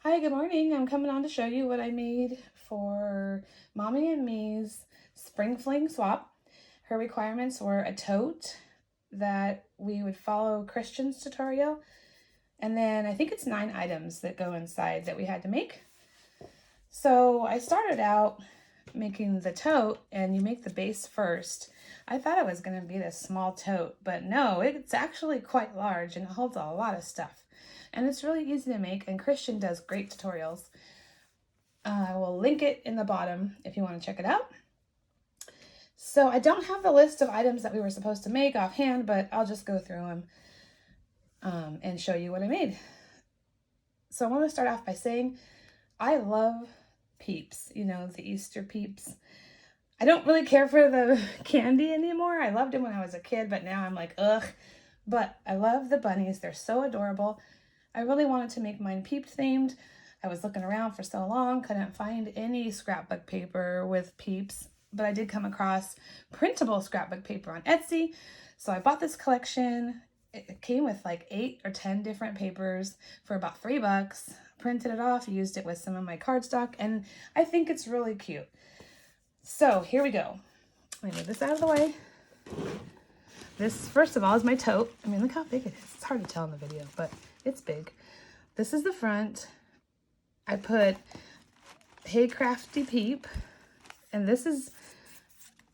Hi, good morning. I'm coming on to show you what I made for MommynMe's Spring Fling swap. Her requirements were a tote that we would follow Christian's tutorial, and then I think it's 9 items that go inside that we had to make. So I started out making the tote, and you make the base first. I thought it was going to be this small tote, but no, it's actually quite large and it holds a lot of stuff. And it's really easy to make, and Christian does great tutorials. I will link it in the bottom if you want to check it out. So I don't have the list of items that we were supposed to make offhand, but I'll just go through them and show you what I made. So I want to start off by saying I love Peeps, you know, the Easter Peeps. I don't really care for the candy anymore. I loved them when I was a kid, but now I'm like, ugh. But I love the bunnies. They're so adorable. I really wanted to make mine Peep themed. I was looking around for so long, couldn't find any scrapbook paper with Peeps, but I did come across printable scrapbook paper on Etsy. So I bought this collection. It came with like 8 or 10 different papers for about $3. Printed it off, used it with some of my cardstock, and I think it's really cute. So here we go. Let me move this out of the way. This, first of all, is my tote. I mean, look how big it is. It's hard to tell in the video, but it's big. This is the front. I put Hey Crafty Peep, and this is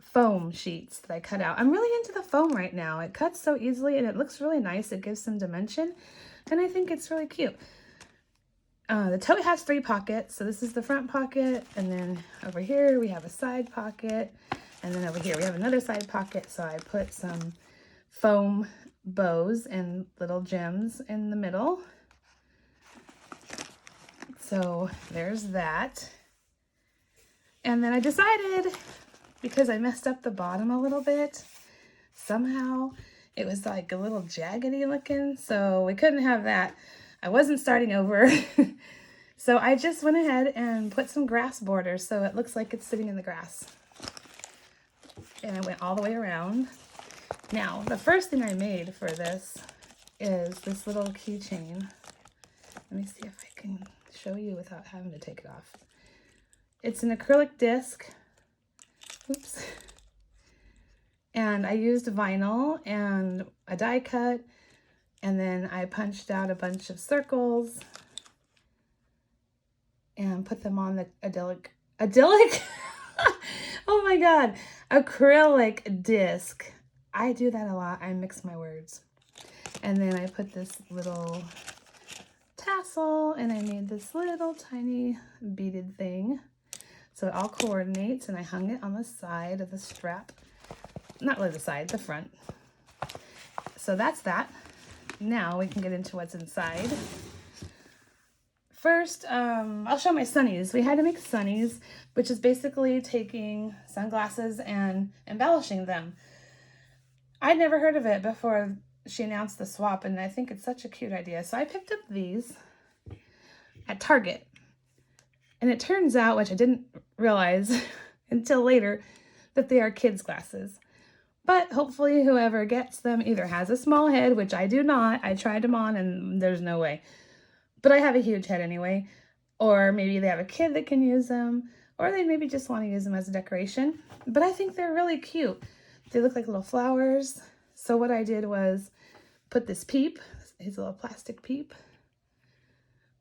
foam sheets that I cut out. I'm really into the foam right now. It cuts so easily and it looks really nice. It gives some dimension, and I think it's really cute. The tote has 3 pockets. So this is the front pocket, and then over here we have a side pocket, and then over here we have another side pocket. So I put some foam bows and little gems in the middle. So there's that. And then I decided, because I messed up the bottom a little bit, somehow it was like a little jaggedy looking, so we couldn't have that. I wasn't starting over. So I just went ahead and put some grass borders so it looks like it's sitting in the grass. And I went all the way around. Now, the first thing I made for this is this little keychain. Let me see if I can show you without having to take it off. It's an acrylic disc. Oops. And I used vinyl and a die cut, and then I punched out a bunch of circles and put them on the acrylic disc. I do that a lot. I mix my words. And then I put this little tassel, and I made this little tiny beaded thing. So it all coordinates, and I hung it on the side of the strap. Not really the side, the front. So that's that. Now we can get into what's inside. First, I'll show my sunnies. We had to make sunnies, which is basically taking sunglasses and embellishing them. I'd never heard of it before she announced the swap, and I think it's such a cute idea. So I picked up these at Target. And it turns out, which I didn't realize until later, that they are kids' glasses. But hopefully whoever gets them either has a small head, which I do not. I tried them on and there's no way. But I have a huge head anyway. Or maybe they have a kid that can use them. Or they maybe just want to use them as a decoration. But I think they're really cute. They look like little flowers. So what I did was put this peep, his little plastic peep,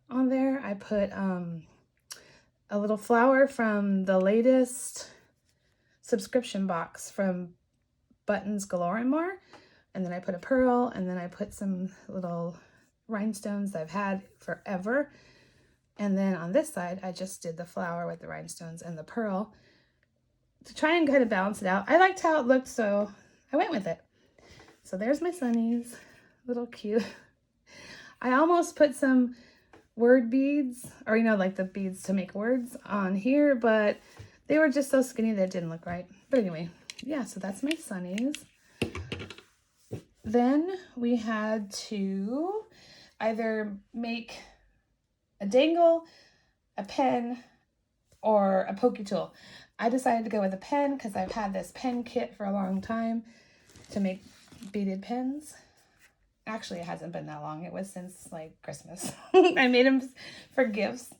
on there. I put a little flower from the latest subscription box from Buttons Galore and More. And then I put a pearl, and then I put some little rhinestones I've had forever. And then on this side, I just did the flower with the rhinestones and the pearl to try and kind of balance it out. I liked how it looked, so I went with it. So there's my sunnies, little cute. I almost put some word beads, or you know, like the beads to make words on here, but they were just so skinny that it didn't look right. But anyway, yeah, so that's my sunnies. Then we had to either make a dangle, a pen, or a pokey tool. I decided to go with a pen because I've had this pen kit for a long time to make beaded pens. Actually, it hasn't been that long. It was since like Christmas. I made them for gifts.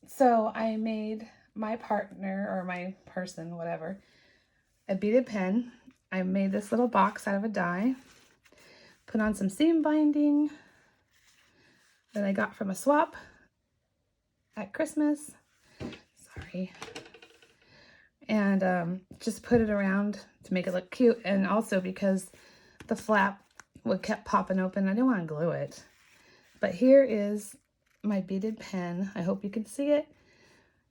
So I made my partner or my person, whatever, a beaded pen. I made this little box out of a die, put on some seam binding that I got from a swap at Christmas. Sorry. And just put it around to make it look cute. And also because the flap kept popping open, I didn't want to glue it. But here is my beaded pen. I hope you can see it.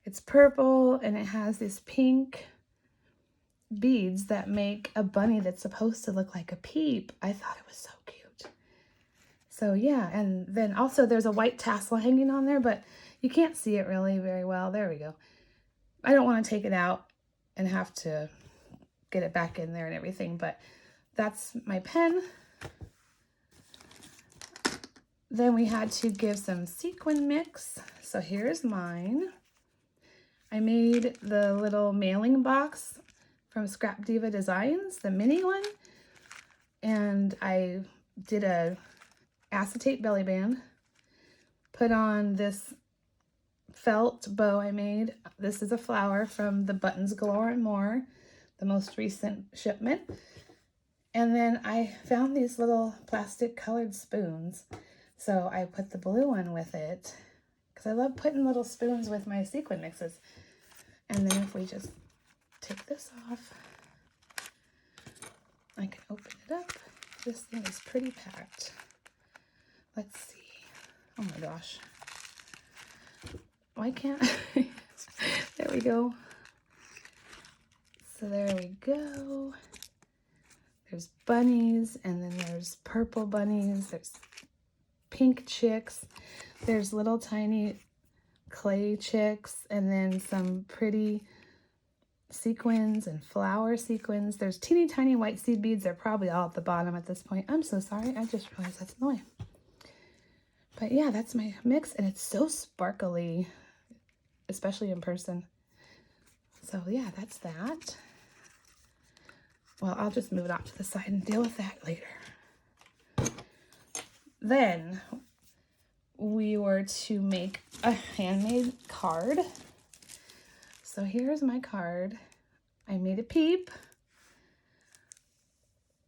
It's purple and it has these pink beads that make a bunny that's supposed to look like a peep. I thought it was so cute. So yeah, and then also there's a white tassel hanging on there, but you can't see it really very well. There we go. I don't want to take it out and have to get it back in there and everything, but that's my pen. Then we had to give some sequin mix. So here's mine. I made the little mailing box from Scrap Diva Designs, the mini one. And I did a acetate belly band, put on this felt bow I made. This is a flower from the Buttons Galore and More, the most recent shipment. And then I found these little plastic colored spoons. So I put the blue one with it because I love putting little spoons with my sequin mixes. And then if we just take this off, I can open it up. This thing is pretty packed. Let's see. Oh my gosh. Why can't I? There we go. So there we go. There's bunnies, and then there's purple bunnies. There's pink chicks. There's little tiny clay chicks, and then some pretty sequins and flower sequins. There's teeny tiny white seed beads. They're probably all at the bottom at this point. I'm so sorry. I just realized that's annoying. But yeah, that's my mix, and it's so sparkly, especially in person. So yeah, that's that. Well, I'll just move it off to the side and deal with that later. Then we were to make a handmade card. So here's my card. I made a peep,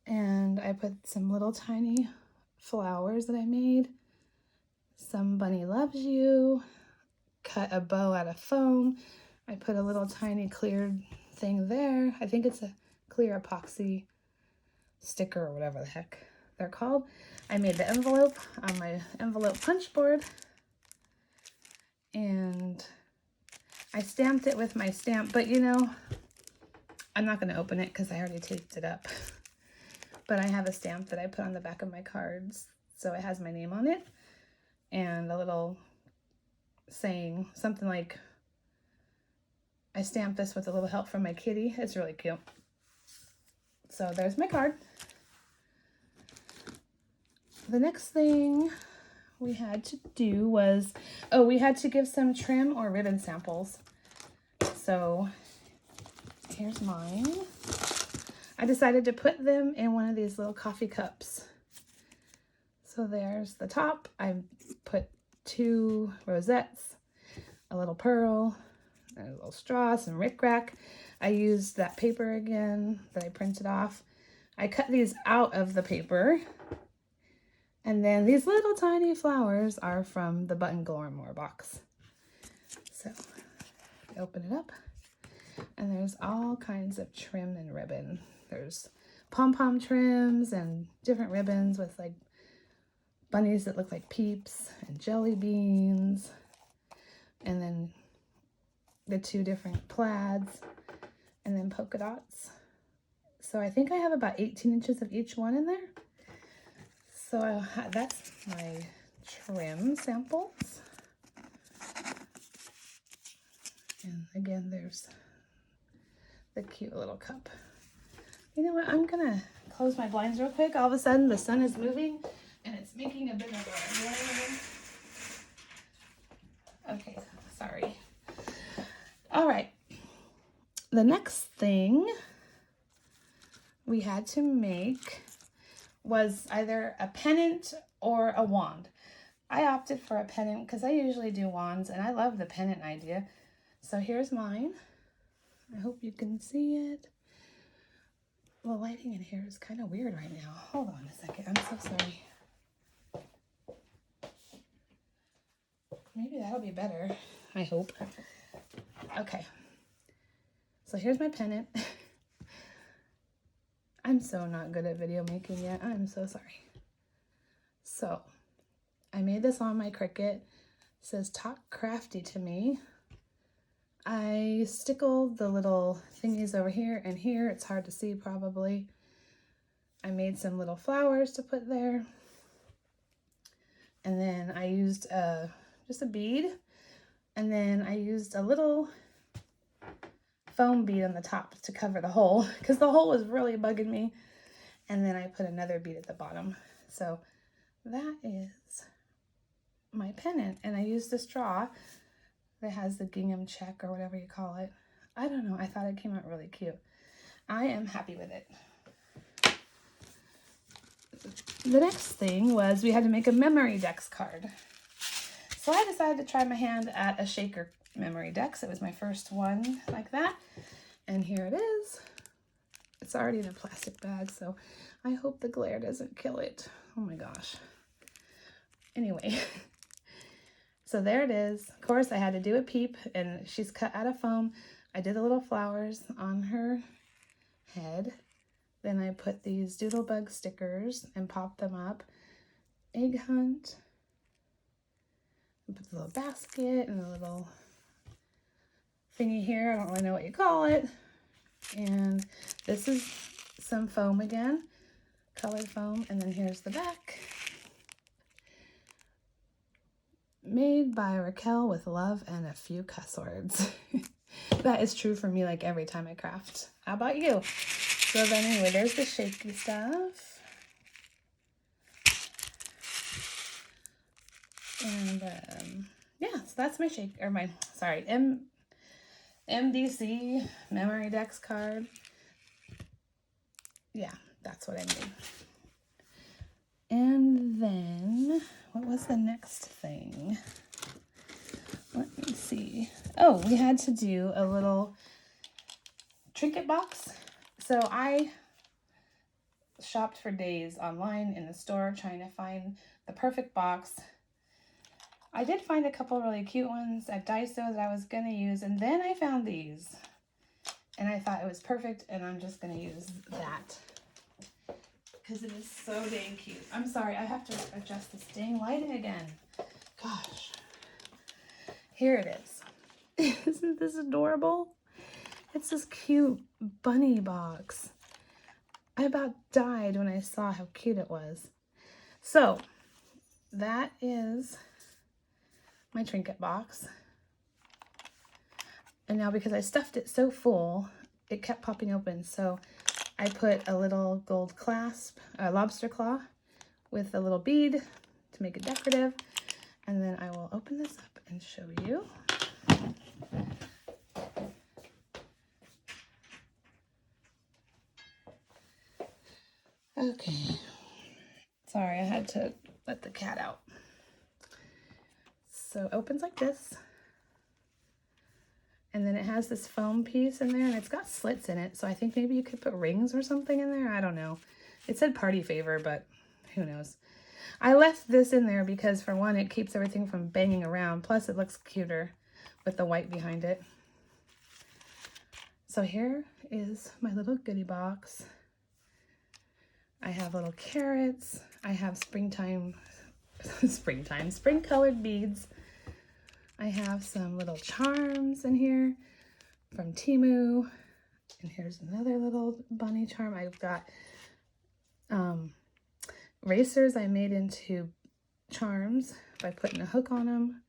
and I put some little tiny flowers that I made. Some bunny loves you. Cut a bow out of foam. I put a little tiny clear thing there. I think it's a clear epoxy sticker or whatever the heck they're called. I made the envelope on my envelope punch board, and I stamped it with my stamp, but you know, I'm not going to open it because I already taped it up. But I have a stamp that I put on the back of my cards, so it has my name on it and a little saying something like, I stamped this with a little help from my kitty. It's really cute. So there's my card. The next thing we had to do was, we had to give some trim or ribbon samples. So here's mine. I decided to put them in one of these little coffee cups. So there's the top. I put 2 rosettes, a little pearl, a little straw, some rickrack. I used that paper again that I printed off. I cut these out of the paper. And then these little tiny flowers are from the Button Galore and More box. So I open it up, and there's all kinds of trim and ribbon. There's pom-pom trims and different ribbons with like bunnies that look like peeps and jelly beans. And then the 2 different plaids, and then polka dots. So I think I have about 18 inches of each one in there. So that's my trim samples. And again, there's the cute little cup. You know what? I'm gonna close my blinds real quick. All of a sudden the sun is moving and it's making a bit of a... Okay, sorry. All right. The next thing we had to make was either a pennant or a wand. I opted for a pennant because I usually do wands, and I love the pennant idea. So here's mine. I hope you can see it. The lighting in here is kind of weird right now. Hold on a second. I'm so sorry. Maybe that'll be better. I hope. Okay. So here's my pennant. I'm so not good at video making yet. I'm so sorry. So I made this on my Cricut. It says "Talk Crafty to Me." I stickled the little thingies over here and here. It's hard to see probably. I made some little flowers to put there. And then I used just a bead. And then I used a little foam bead on the top to cover the hole because the hole was really bugging me. And then I put another bead at the bottom. So that is my pennant. And I used a straw that has the gingham check or whatever you call it. I don't know. I thought it came out really cute. I am happy with it. The next thing was we had to make a memory decks card. So I decided to try my hand at a shaker memory decks. It was my first one like that. And here it is. It's already in a plastic bag, so I hope the glare doesn't kill it. Oh my gosh. Anyway, so there it is. Of course, I had to do a peep, and she's cut out of foam. I did the little flowers on her head. Then I put these doodlebug stickers and popped them up. Egg hunt. I put the little basket and the little thingy here. I don't really know what you call it. And this is some foam again, colored foam. And then here's the back. Made by Raquel with love and a few cuss words. That is true for me like every time I craft. How about you? So then anyway, there's the shaky stuff. And yeah, so that's my MDC memory decks card. Yeah, that's what I made. And then what was the next thing? Let me see. Oh, we had to do a little trinket box. So I shopped for days online in the store trying to find the perfect box. I did find a couple really cute ones at Daiso that I was going to use, and then I found these. And I thought it was perfect, and I'm just going to use that because it is so dang cute. I'm sorry, I have to adjust this dang lighting again. Gosh. Here it is. Isn't this adorable? It's this cute bunny box. I about died when I saw how cute it was. So that is my trinket box. And now because I stuffed it so full, it kept popping open. So I put a little gold clasp, a lobster claw with a little bead to make it decorative. And then I will open this up and show you. Okay. Sorry, I had to let the cat out. So it opens like this. And then it has this foam piece in there, and it's got slits in it. So I think maybe you could put rings or something in there. I don't know. It said party favor, but who knows. I left this in there because, for one, it keeps everything from banging around. Plus, it looks cuter with the white behind it. So here is my little goodie box. I have little carrots. I have spring colored beads. I have some little charms in here from Temu. And here's another little bunny charm. I've got racers I made into charms by putting a hook on them.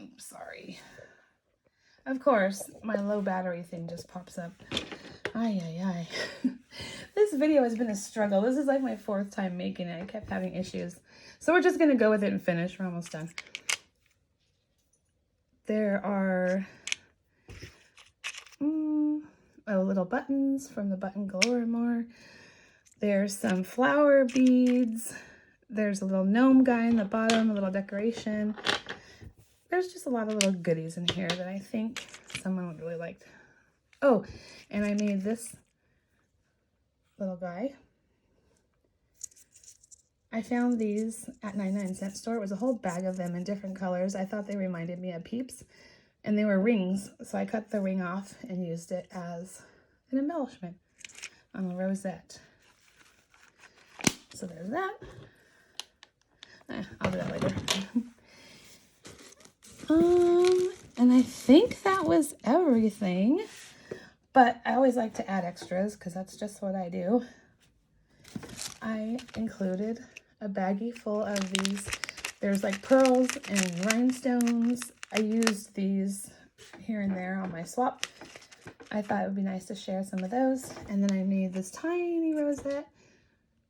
Oops, sorry. Of course, my low battery thing just pops up. Ay, ay, ay. This video has been a struggle. This is like my 4th time making it. I kept having issues. So we're just going to go with it and finish. We're almost done. There are little buttons from the Button Galore more. There's some flower beads. There's a little gnome guy in the bottom, a little decoration. There's just a lot of little goodies in here that I think someone would really like. Oh, and I made this little guy. I found these at 99-cent store. It was a whole bag of them in different colors. I thought they reminded me of Peeps, and they were rings, so I cut the ring off and used it as an embellishment on a rosette. So there's that. I'll do that later. And I think that was everything, but I always like to add extras because that's just what I do. I included a baggie full of these. There's like pearls and rhinestones. I used these here and there on my swap. I thought it would be nice to share some of those. And then I made this tiny rosette,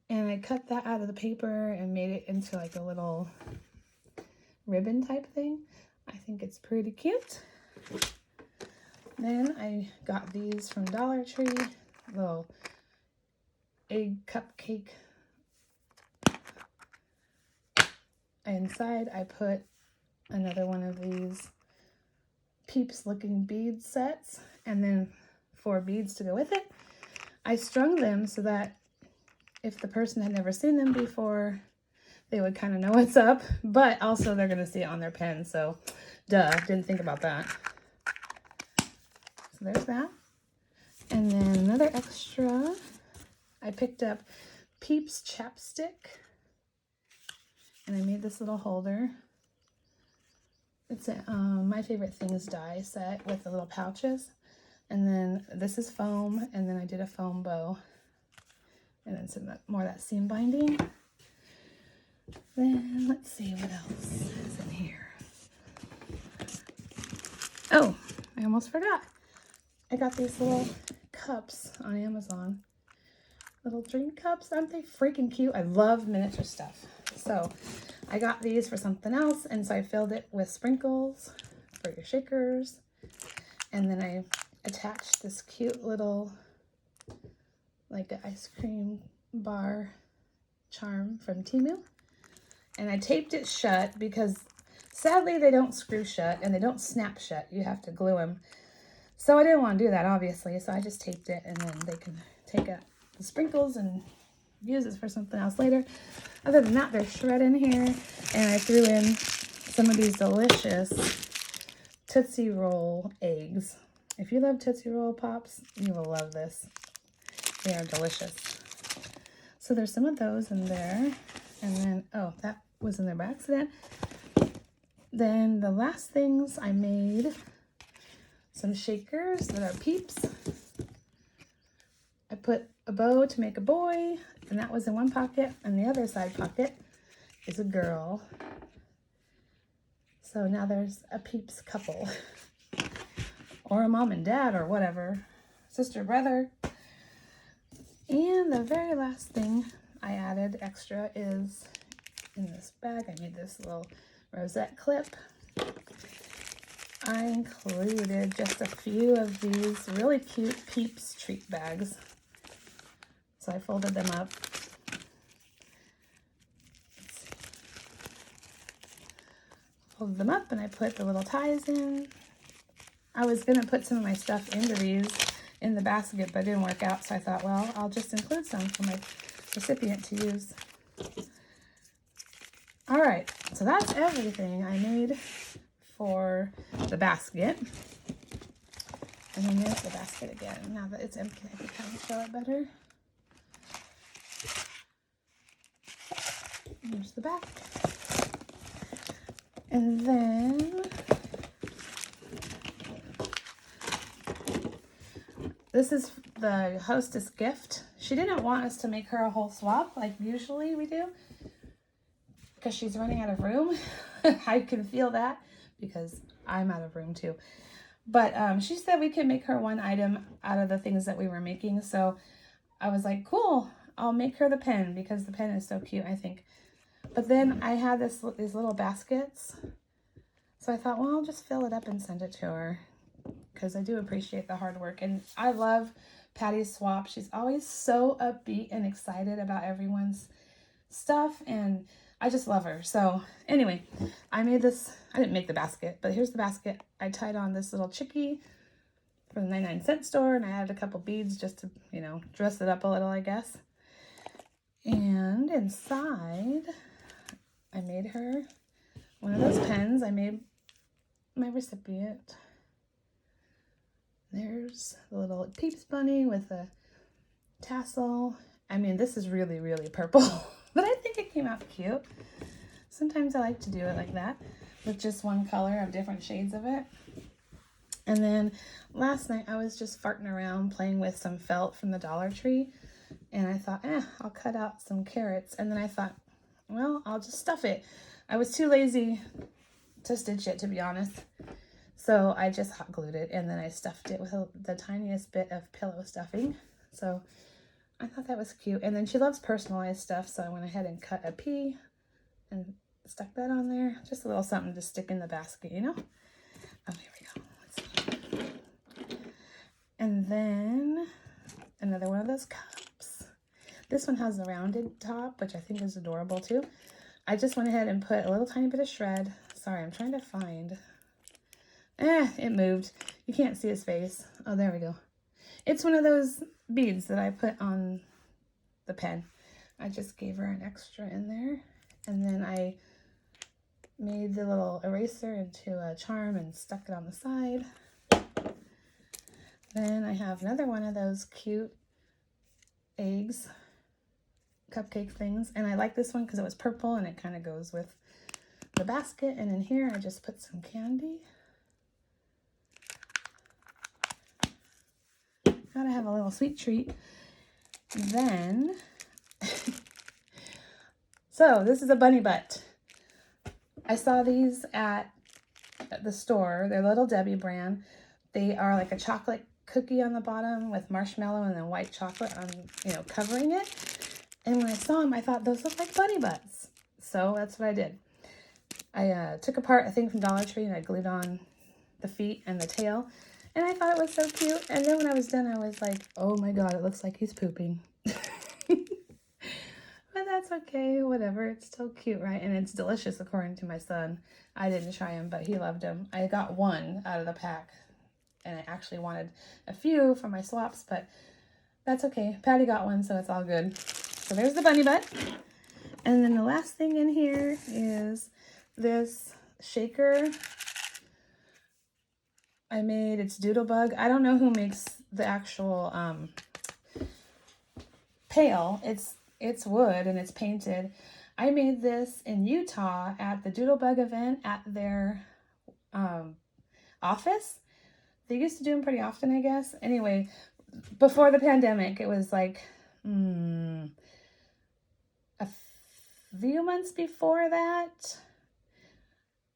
and I cut that out of the paper and made it into like a little ribbon type thing. I think it's pretty cute. Then I got these from Dollar Tree, little egg cupcake. Inside I put another one of these Peeps looking bead sets, and then 4 beads to go with it. I strung them so that if the person had never seen them before, they would kind of know what's up, but also they're going to see it on their pen, so duh, didn't think about that. So there's that. And then another extra, I picked up Peeps chapstick, and I made this little holder. It's a My Favorite Things die set with the little pouches. And then this is foam, and then I did a foam bow. And then some more of that seam binding. Then let's see what else is in here. Oh, I almost forgot. I got these little cups on Amazon. Little dream cups. Aren't they freaking cute? I love miniature stuff. So I got these for something else, and so I filled it with sprinkles for your shakers. And then I attached this cute little, like an ice cream bar charm from Temu. And I taped it shut because sadly they don't screw shut and they don't snap shut. You have to glue them. So I didn't want to do that, obviously. So I just taped it, and then they can take out the sprinkles and use this for something else later. Other than that, there's shred in here, and I threw in some of these delicious Tootsie Roll eggs. If you love Tootsie Roll Pops, you will love this. They are delicious. So there's some of those in there, and then, oh, that was in there by accident. Then the last things I made, some shakers that are Peeps. I put a bow to make a boy, and that was in one pocket, and the other side pocket is a girl. So now there's a Peeps couple, or a mom and dad, or whatever, sister, brother. And the very last thing I added extra is in this bag. I made this little rosette clip. I included just a few of these really cute Peeps treat bags. So I folded them up. Folded them up, and I put the little ties in. I was going to put some of my stuff into these in the basket, but it didn't work out. So I thought, well, I'll just include some for my recipient to use. All right, so that's everything I made for the basket. And then there's the basket again. Now that it's empty, I can kind of show it better. Here's the back. And then this is the hostess gift. She didn't want us to make her a whole swap like usually we do, because she's running out of room. I can feel that because I'm out of room too. But she said we could make her one item out of the things that we were making. So I was like, cool, I'll make her the pen because the pen is so cute, I think. But then I had these little baskets So I thought, well, I'll just fill it up and send it to her because I do appreciate the hard work. And I love Patty's swap. She's always so upbeat and excited about everyone's stuff, and I just love her. So anyway, I made this. I didn't make the basket, but here's the basket. I tied on this little chickie from the 99-cent store, and I added a couple beads just to, you know, dress it up a little, I guess. And inside, I made her one of those pens. I made my recipient. There's the little Peeps bunny with a tassel. I mean, this is really, really purple, but I think it came out cute. Sometimes I like to do it like that with just one color of different shades of it. And then last night I was just farting around playing with some felt from the Dollar Tree, and I thought, I'll cut out some carrots. And then I thought, well, I'll just stuff it. I was too lazy to stitch it, to be honest. So I just hot glued it, and then I stuffed it with the tiniest bit of pillow stuffing. So I thought that was cute. And then she loves personalized stuff, so I went ahead and cut a pea and stuck that on there. Just a little something to stick in the basket, you know? Oh, here we go. Let's see. And then another one of those cups. This one has a rounded top, which I think is adorable too. I just went ahead and put a little tiny bit of shred. Sorry, I'm trying to find. It moved. You can't see his face. Oh, there we go. It's one of those beads that I put on the pen. I just gave her an extra in there. And then I made the little eraser into a charm and stuck it on the side. Then I have another one of those cute eggs, cupcake things. And I like this one because it was purple and it kind of goes with the basket. And in here I just put some candy. Gotta have a little sweet treat. Then, so this is a bunny butt. I saw these at the store. They're Little Debbie brand. They are like a chocolate cookie on the bottom with marshmallow and then white chocolate on, you know, covering it. And when I saw them, I thought those look like bunny butts. So that's what I did. I took apart a thing from Dollar Tree and I glued on the feet and the tail. And I thought it was so cute. And then when I was done, I was like, oh my God, it looks like he's pooping. But that's okay, whatever. It's still cute, right? And it's delicious, according to my son. I didn't try him, but he loved him. I got one out of the pack. And I actually wanted a few for my swaps, but that's okay. Patty got one, so it's all good. So there's the bunny butt. And then the last thing in here is this shaker I made. It's Doodlebug. I don't know who makes the actual pail. It's wood and it's painted. I made this in Utah at the Doodlebug event at their office. They used to do them pretty often, I guess. Anyway, before the pandemic, it was like a few months before that.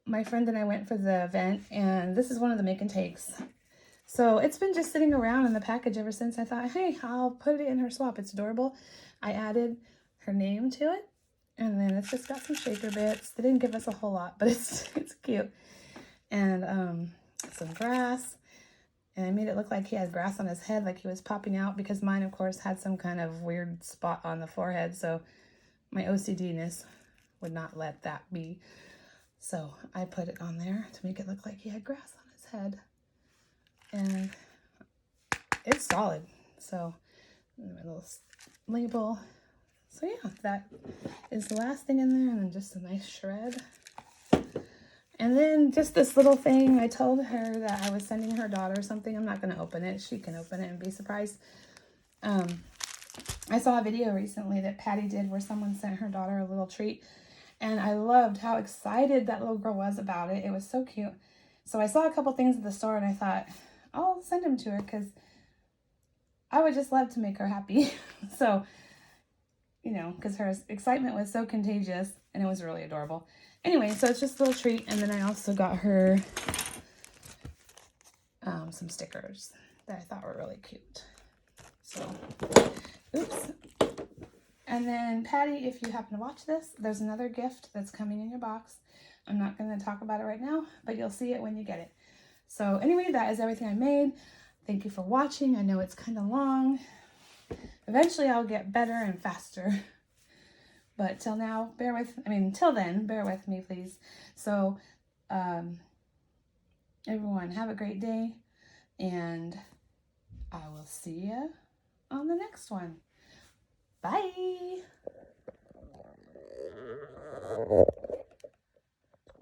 My friend and I went for the event, and this is one of the make and takes. So it's been just sitting around in the package ever since. I thought, hey, I'll put it in her swap. It's adorable. I added her name to it, and then it's just got some shaker bits. They didn't give us a whole lot, but it's cute. And some grass. And I made it look like he had grass on his head, like he was popping out, because mine, of course, had some kind of weird spot on the forehead. So my OCD-ness would not let that be. So I put it on there to make it look like he had grass on his head. And it's solid. So my little label. So yeah, that is the last thing in there. And then just a nice shred. And then just this little thing. I told her that I was sending her daughter something. I'm not going to open it. She can open it and be surprised. I saw a video recently that Patty did where someone sent her daughter a little treat. And I loved how excited that little girl was about it. It was so cute. So I saw a couple things at the store and I thought, I'll send them to her because I would just love to make her happy. So, you know, because her excitement was so contagious and it was really adorable. Anyway, so it's just a little treat. And then I also got her some stickers that I thought were really cute. So, oops. And then, Patty, if you happen to watch this, there's another gift that's coming in your box. I'm not going to talk about it right now, but you'll see it when you get it. So anyway, that is everything I made. Thank you for watching. I know it's kind of long. Eventually I'll get better and faster. But till now, till then, bear with me, please. So, everyone, have a great day, and I will see you on the next one. Bye.